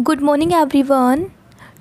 Good morning everyone.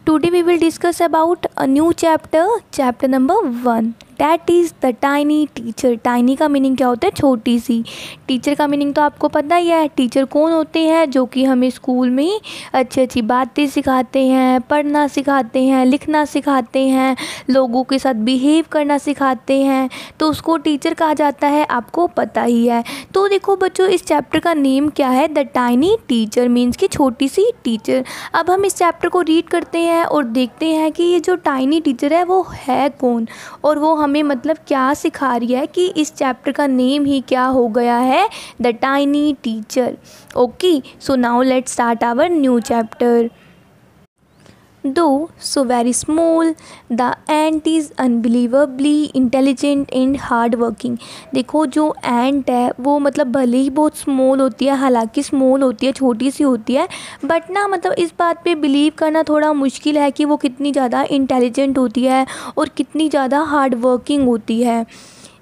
Today we will discuss about a new chapter number 1. That is the tiny teacher. Tiny का meaning क्या होता है? छोटी सी. Teacher का meaning तो आपको पता ही है. टीचर कौन होते हैं? जो कि हमें स्कूल में अच्छी अच्छी बातें सिखाते हैं, पढ़ना सिखाते हैं, लिखना सिखाते हैं, लोगों के साथ बिहेव करना सिखाते हैं, तो उसको टीचर कहा जाता है. आपको पता ही है. तो देखो बच्चों, इस चैप्टर का नेम क्या है? द टाइनी टीचर मीन्स कि छोटी सी टीचर. अब हम इस चैप्टर को रीड करते हैं और देखते हैं कि ये जो टाइनी टीचर है वो है कौन, और वो हमें मतलब क्या सिखा रही है कि इस चैप्टर का नेम ही क्या हो गया है? The tiny teacher. Okay, so now let's start our new chapter. Though so very small, the ant is unbelievably intelligent and hardworking. देखो जो एंट है वो मतलब भले ही बहुत स्मॉल होती है, हालांकि स्मॉल होती है, छोटी सी होती है, बट ना मतलब इस बात पे बिलीव करना थोड़ा मुश्किल है कि वो कितनी ज़्यादा इंटेलिजेंट होती है और कितनी ज़्यादा हार्ड वर्किंग होती है.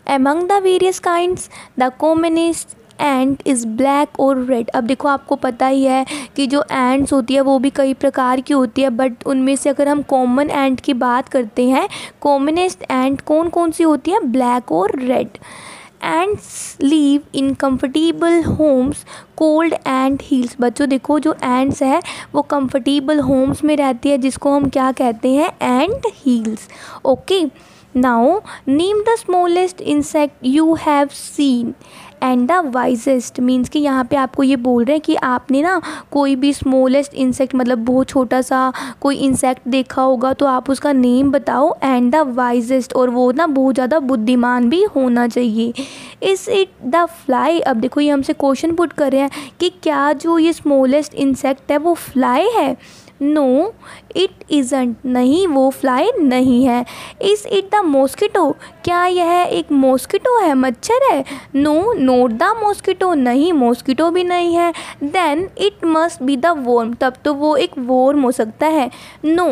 Among the various kinds, the commonest ant is black और रेड. अब देखो आपको पता ही है कि जो एंट्स होती है वो भी कई प्रकार की होती है, बट उनमें से अगर हम कॉमन एंट की बात करते हैं, कॉमनेस्ट एंट कौन कौन सी होती है? ब्लैक और red. Ants live in comfortable homes called ant hills. बच्चों देखो जो एंट्स है वो कंफर्टेबल होम्स में रहती है, जिसको हम क्या कहते हैं? And hills. Okay, now name the smallest insect you have seen and the wisest. Means कि यहाँ पे आपको ये बोल रहे हैं कि आपने ना कोई भी स्मॉलेस्ट इंसेक्ट मतलब बहुत छोटा सा कोई इंसेक्ट देखा होगा तो आप उसका नेम बताओ, एंड द वाइजेस्ट, और वो ना बहुत ज़्यादा बुद्धिमान भी होना चाहिए. Is it the fly. अब देखो ये हमसे क्वेश्चन पुट कर रहे हैं कि क्या जो ये स्मॉलेस्ट इंसेक्ट है वो फ्लाई है? No it isn't. नहीं, वो फ्लाई नहीं है. Is it the mosquito. क्या यह एक मॉस्किटो है, मच्छर है? No not the mosquito. नहीं, मॉस्किटो भी नहीं है. Then it must be the worm. तब तो वो एक वर्म हो सकता है. No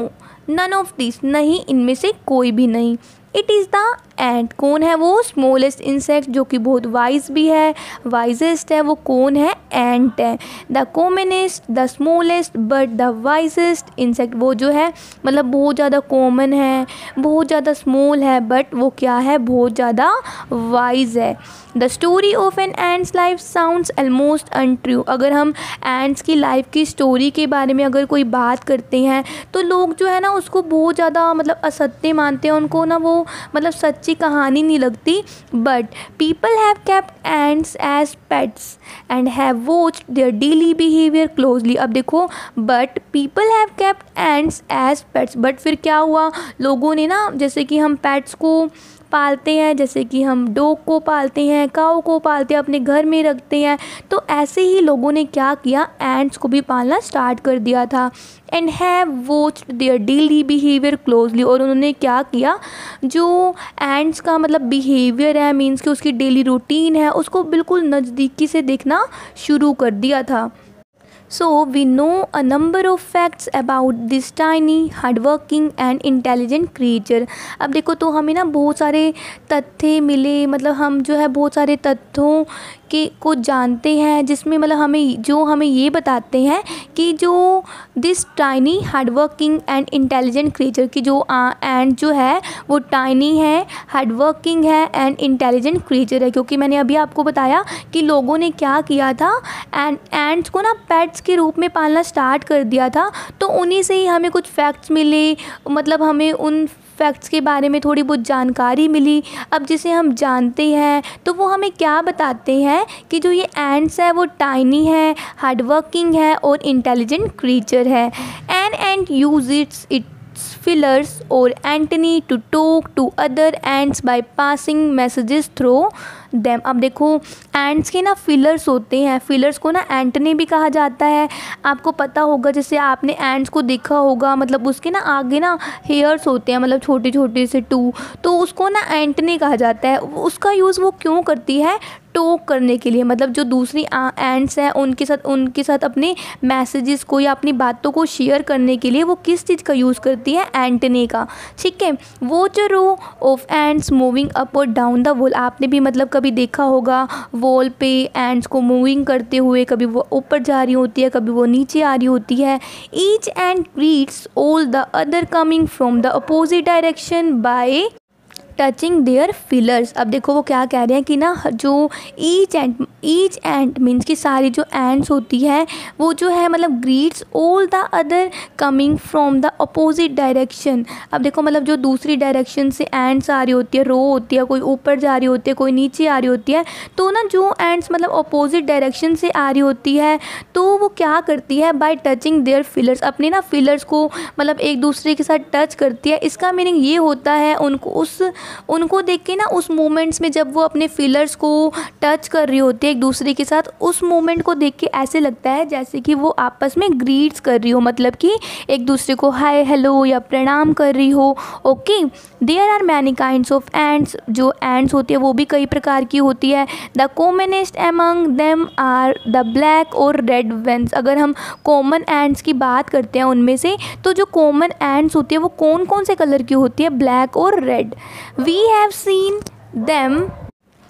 none of this. नहीं, इनमें से कोई भी नहीं. It is the ant. कौन है वो? स्मॉलेस्ट इंसेक्ट जो कि बहुत वाइज भी है, वाइजेस्ट है. वो कौन है? एंट है. The commonest, the smallest but the wisest insect. वो जो है मतलब बहुत ज़्यादा कॉमन है, बहुत ज़्यादा स्मॉल है, बट वो क्या है? बहुत ज़्यादा वाइज है. The story of an ant's life sounds almost untrue. अगर हम एंट्स की लाइफ की स्टोरी के बारे में अगर कोई बात करते हैं तो लोग जो है ना उसको बहुत ज़्यादा मतलब असत्य मानते हैं, उनको ना वो मतलब सच्ची कहानी नहीं लगती. But people have kept ants as pets and have watched their daily behaviour closely. अब देखो, but people have kept ants as pets. But फिर क्या हुआ? लोगों ने ना, जैसे कि हम पेट्स को पालते हैं, जैसे कि हम डॉग को पालते हैं, काऊ को पालते हैं, अपने घर में रखते हैं, तो ऐसे ही लोगों ने क्या किया? एंट्स को भी पालना स्टार्ट कर दिया था. And have watched their daily behaviour closely. और उन्होंने क्या किया? जो एंट्स का मतलब बिहेवियर है, मीन्स कि उसकी डेली रूटीन है, उसको बिल्कुल नज़दीकी से देखना शुरू कर दिया था. So we know a number of facts about this tiny, hardworking and intelligent creature. अब देखो तो हमें ना बहुत सारे तथ्य मिले, मतलब हम जो है बहुत सारे तथ्यों के को जानते हैं, जिसमें मतलब हमें ये बताते हैं कि जो this tiny hardworking and intelligent creature की जो एंड जो है वो टाइनी है, हार्डवर्किंग है एंड इंटेलिजेंट क्रिएचर है. क्योंकि मैंने अभी आपको बताया कि लोगों ने क्या किया था? एंड्स को ना पेट्स के रूप में पालना स्टार्ट कर दिया था. तो उन्हीं से ही हमें कुछ फैक्ट्स मिले, मतलब हमें उन फैक्ट्स के बारे में थोड़ी बहुत जानकारी मिली. अब जिसे हम जानते हैं तो वो हमें क्या बताते हैं कि जो ये एंट्स है वो टाइनी है, हार्डवर्किंग है और इंटेलिजेंट क्रीचर है. An ant use it's feelers or antennae to talk to other ants by passing messages through them. अब देखो एंट्स के ना फिलर्स होते हैं, फिलर्स को ना एंटने भी कहा जाता है. आपको पता होगा, जैसे आपने एंट्स को देखा होगा, मतलब उसके ना आगे ना हेयर्स होते हैं, मतलब छोटे छोटे से तो उसको ना एंटने कहा जाता है. उसका यूज़ वो क्यों करती है? टॉक करने के लिए, मतलब जो दूसरी एंड्स हैं उनके साथ अपने मैसेजेस को या अपनी बातों को शेयर करने के लिए वो किस चीज़ का यूज़ करती है, एंटेने का। ठीक है, watch a row of ants moving up और डाउन द वॉल। आपने भी मतलब कभी देखा होगा वॉल पे एंड्स को मूविंग करते हुए, कभी वो ऊपर जा रही होती है, कभी वो नीचे आ रही होती है। Each ant greets all the other coming from the opposite direction by touching their feelers. अब देखो वो क्या कह रहे हैं कि ना जो ईच एंड मीन्स कि सारी जो एंड्स होती है वो जो है मतलब greets all the other coming from the opposite direction. अब देखो मतलब जो दूसरी डायरेक्शन से एंड्स आ रही होती है, रो होती है, कोई ऊपर जा रही होती है, कोई नीचे आ रही होती है, तो ना जो एंड्स मतलब अपोजिट डायरेक्शन से आ रही होती है तो वो क्या करती है, बाय टचिंग देयर फिलर्स, अपने ना फिलर्स को मतलब एक दूसरे के साथ टच करती है। इसका मीनिंग ये होता है उनको देख के ना उस मोमेंट्स में जब वो अपने फिलर्स को टच कर रही होती है एक दूसरे के साथ, उस मोमेंट को देख के ऐसे लगता है जैसे कि वो आपस में ग्रीट्स कर रही हो, मतलब कि एक दूसरे को हाय हेलो या प्रणाम कर रही हो। Okay, there are many kinds of ants. जो एंड्स होती है वो भी कई प्रकार की होती है। The commonest among them are the black और रेड वेंस। अगर हम कॉमन एंड्स की बात करते हैं उनमें से, तो जो कॉमन एंड्स होती है वो कौन कौन से कलर की होती है, ब्लैक और red. We have seen them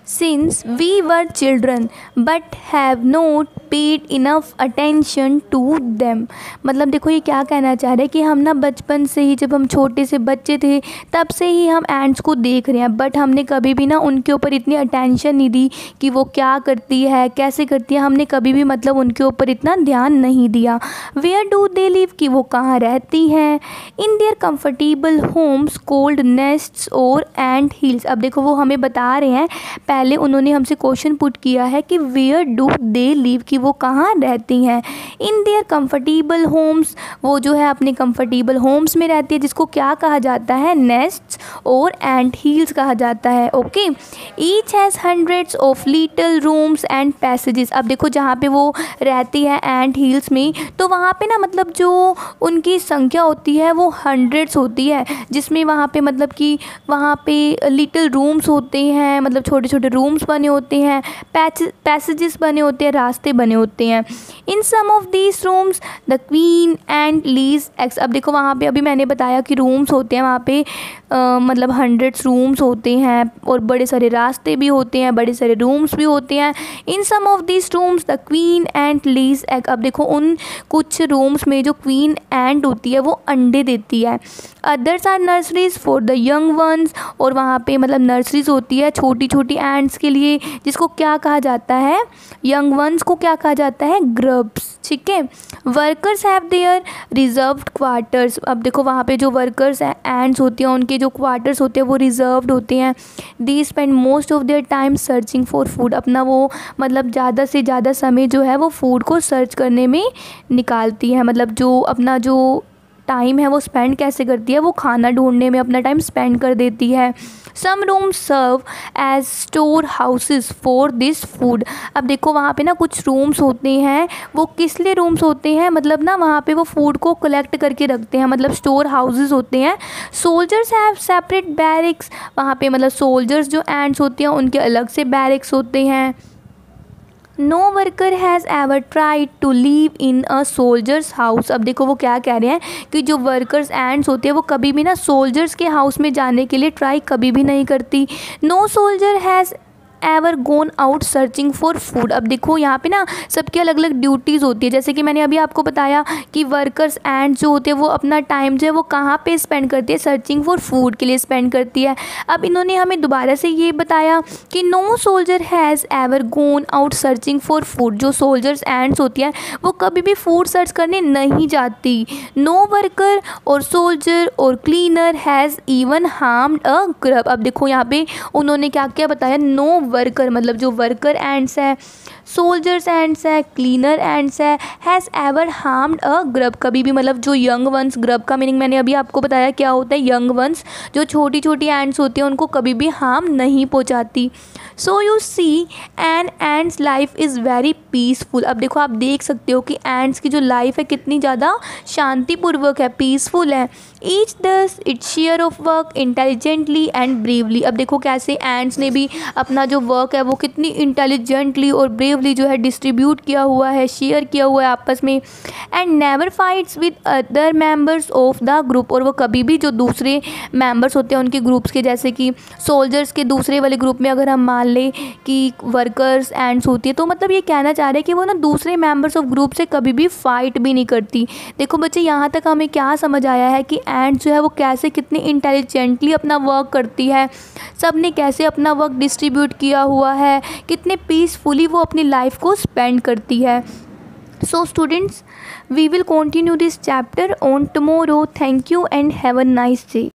since we were children but have not paid enough attention to them। मतलब देखो ये क्या कहना चाह रहे हैं कि हम ना बचपन से ही, जब हम छोटे से बच्चे थे तब से ही हम एंड्स को देख रहे हैं, बट हमने कभी भी ना उनके ऊपर इतनी अटेंशन नहीं दी कि वो क्या करती है, कैसे करती है। हमने कभी भी मतलब उनके ऊपर इतना ध्यान नहीं दिया। वेयर डू दे लिव, कि वो कहाँ रहती हैं। In their comfortable homes called nests और एंड हिल्स। अब देखो वो हमें बता रहे हैं, पहले उन्होंने हमसे क्वेश्चन पुट किया है कि वेयर डू दे लिव, कि वो कहाँ रहती हैं। इन देयर कंफर्टेबल होम्स, वो जो है अपने कंफर्टेबल होम्स में रहती है, जिसको क्या कहा जाता है, नेस्ट्स और एंट हिल्स कहा जाता है। Okay, each has hundreds of little rooms and passages. अब देखो जहाँ पे वो रहती है एंट हिल्स में, तो वहाँ पे ना मतलब जो उनकी संख्या होती है वो हंड्रेड्स होती है, जिसमें वहाँ पे मतलब कि वहाँ पे लिटिल रूम्स होते हैं, मतलब छोटे छोटे रूम्स बने होते हैं, पैसेजेस बने होते हैं, रास्ते बने होते हैं। In some of these rooms the queen ant lays eggs. अब देखो वहाँ पे अभी मैंने बताया कि रूम्स होते हैं वहाँ पे मतलब हंड्रेड्स रूम्स होते हैं और बड़े सारे रास्ते भी होते हैं, बड़े सारे रूम्स भी होते हैं। In some of these rooms the queen ant lays egg. अब देखो उन कुछ रूम्स में जो क्वीन एंड होती है वो अंडे देती है। Others are nurseries for the young ones. और वहाँ पे मतलब नर्सरीज होती है छोटी छोटी एंड्स के लिए, जिसको क्या कहा जाता है, यंग वंस को क्या कहा जाता है, ग्रब्स। ठीक है, workers have their reserved quarters. अब देखो वहाँ पे जो वर्कर्स एंड्स होती हैं उनके जो क्वार्टर्स होते हैं वो रिजर्व्ड होते हैं। They spend most of their time searching for food. अपना वो मतलब ज़्यादा से ज़्यादा समय जो है वो फूड को सर्च करने में निकालती है, मतलब जो अपना जो टाइम है वो स्पेंड कैसे करती है, वो खाना ढूंढने में अपना टाइम स्पेंड कर देती है। Some rooms serve as store houses for this food. अब देखो वहाँ पे ना कुछ रूम्स होते हैं, वो किस लिए रूम्स होते हैं, मतलब ना वहाँ पे वो फूड को कलेक्ट करके रखते हैं, मतलब स्टोर हाउसेज होते हैं। Soldiers have separate barracks. वहाँ पे मतलब सोल्जर्स जो एंड्स होते हैं उनके अलग से बैरिक्स होते हैं। No worker has ever tried to live in a soldier's house. अब देखो वो क्या कह रहे हैं कि जो वर्कर्स एंड्स होते हैं वो कभी भी ना सोल्जर्स के हाउस में जाने के लिए ट्राई कभी भी नहीं करती। No soldier has ever gone out searching for food. अब देखो यहाँ पे ना सबकी अलग अलग ड्यूटीज़ होती है, जैसे कि मैंने अभी आपको बताया कि वर्कर्स एंड जो होते हैं वो अपना टाइम जो है वो कहाँ पे स्पेंड करती है, सर्चिंग फॉर फूड के लिए स्पेंड करती है। अब इन्होंने हमें दोबारा से ये बताया कि no soldier has ever gone out searching for food. जो सोल्जर्स एंड्स होती हैं वो कभी भी फूड सर्च करने नहीं जाती। नो वर्कर और सोल्जर और cleaner has even harmed a grub. अब देखो यहाँ पे उन्होंने क्या क्या बताया, नो वर्कर मतलब जो वर्कर एंड्स है, सोल्जर्स एंड्स है, क्लीनर एंड्स है, has ever harmed a grub. कभी भी मतलब जो यंग वंस, ग्रब का मीनिंग मैंने अभी आपको बताया क्या होता है, यंग वंस जो छोटी छोटी एंड्स होती हैं उनको कभी भी हार्म नहीं पहुंचाती। So you see an ant's life is very peaceful. अब देखो आप देख सकते हो कि एंड्स की जो लाइफ है कितनी ज़्यादा शांतिपूर्वक है, पीसफुल है। Each does its share of work intelligently and bravely. अब देखो कैसे एंड्स ने भी अपना जो वर्क है वो कितनी इंटेलिजेंटली और ब्रेवली जो है डिस्ट्रीब्यूट किया हुआ है, शेयर किया हुआ है आपस में। And never fights with other members of the group, और वो कभी भी जो दूसरे मेंबर्स होते हैं उनके ग्रुप्स के, जैसे कि सोल्जर्स के दूसरे वाले ग्रुप में अगर हम मान लें कि वर्कर्स एंड्स होती है, तो मतलब ये कहना चाह रहे हैं कि वो ना दूसरे मेंबर्स ऑफ ग्रुप से कभी भी फाइट भी नहीं करती। देखो बच्चे यहाँ तक हमें क्या समझ आया है कि एंड्स जो है वो कैसे कितनी इंटेलिजेंटली अपना वर्क करती है, सब ने कैसे अपना वर्क डिस्ट्रीब्यूट किया हुआ है, कितने पीसफुली वो अपनी लाइफ को स्पेंड करती है। So students, we will continue this chapter on tomorrow. Thank you and have a nice day.